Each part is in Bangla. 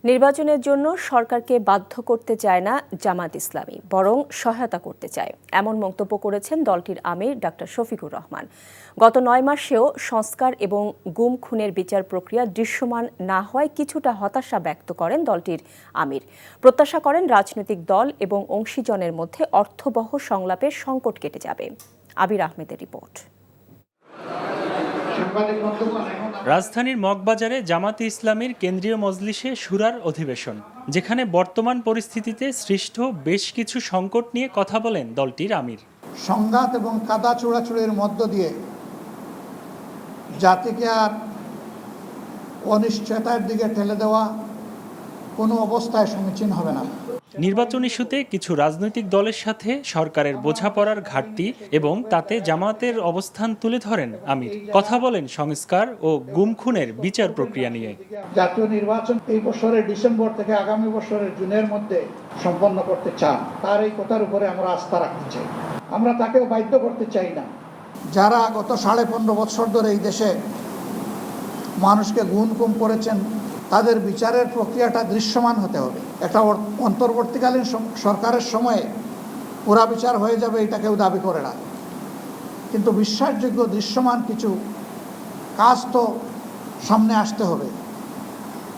নির্বাচনের জন্য সরকারকে বাধ্য করতে চায় না জামাত ইসলামী, বরং সহায়তা করতে চায়, এমন মন্তব্য করেছেন দলটির আমির ডাক্তার শফিকুর রহমান। গত ৯ মাসেও সংস্কার এবং গুম খুনের বিচার প্রক্রিয়া দৃশ্যমান না হওয়ায় কিছুটা হতাশা ব্যক্ত করেন দলটির আমির। প্রত্যাশা করেন রাজনৈতিক দল এবং অংশীজনের মধ্যে অর্থবহ সংলাপের সংকট কেটে যাবে। আবির আহমেদের রিপোর্ট। রাজধানীর মগবাজারে জামাতে ইসলামীর কেন্দ্রীয় মজলিসে শুরার অধিবেশন, যেখানে বর্তমান পরিস্থিতিতে সৃষ্ট বেশ কিছু সংকট নিয়ে কথা বলেন দলটির আমির। সংঘাত এবং কাদা চূড়াচুড়ির মধ্য দিয়ে জাতিকে আর অনিশ্চয়তার দিকে ঠেলে দেওয়া কোনো অবস্থায় সমীচীন হবে না। নির্বাচন ইস্যুতে কিছু রাজনৈতিক দলের সাথে সরকারের বোঝাপড়ার ঘাটতি এবং তাতে জামাতের অবস্থান তুলে ধরেন আমির। কথা বলেন সংস্কার ও গুম খুনের বিচার প্রক্রিয়া নিয়ে। জাতীয় নির্বাচন এই বছরের ডিসেম্বর থেকে আগামী বছরের জুনের মধ্যে সম্পন্ন করতে চান, তার এই কথার উপরে আমরা আস্থা রাখতে চাই। আমরা তাকেও বাধ্য করতে চাই না। যারা গত 15.5 বছর ধরে এই দেশে মানুষকে গুম করেছেন, তাদের বিচারের প্রক্রিয়াটা দৃশ্যমান হতে হবে। একটা অন্তর্বর্তীকালীন সরকারের সময়ে পুরা বিচার হয়ে যাবে, এটা কেউ দাবি করে না, কিন্তু বিশ্বাসযোগ্য দৃশ্যমান কিছু কাজ তো সামনে আসতে হবে।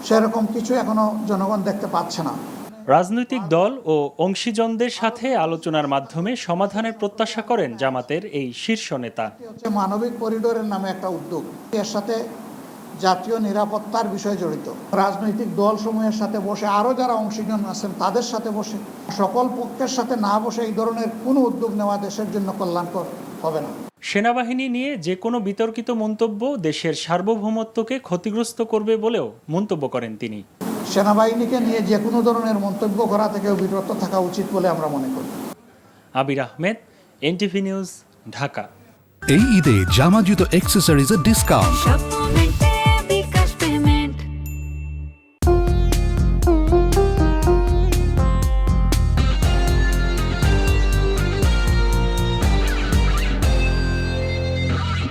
সেরকম কিছু এখনো জনগণ দেখতে পাচ্ছে না। রাজনৈতিক দল ও অংশীজনদের সাথে আলোচনার মাধ্যমে সমাধানের প্রত্যাশা করেন জামাতের এই শীর্ষ নেতা। মানবিক করিডোরের নামে একটা উদ্যোগ, এর সাথে জাতীয় নিরাপত্তার বিষয় জড়িত। রাজনৈতিক দলসমূহের সাথে বসে, আরও যারা অংশীজন আছেন তাদের সাথে বসে, সকল পক্ষের সাথে না বসে এই ধরনের কোনো উদ্যোগ নেওয়া দেশের জন্য কল্যাণকর হবে না। সেনাবাহিনী নিয়ে যে কোনো বিতর্কিত মন্তব্য দেশের সার্বভৌমত্বকে ক্ষতিগ্রস্ত করবে বলেও মন্তব্য করেন তিনি। সেনাবাহিনীকে নিয়ে যে কোনো ধরনের মন্তব্য করা থেকেও বিরত থাকা উচিত বলে আমরা মনে করি। আবির আহমেদ, এনটিভি নিউজ, ঢাকা। এই ঈদে জামা জুতো অ্যাক্সেসরিজের ডিসকাউন্ট।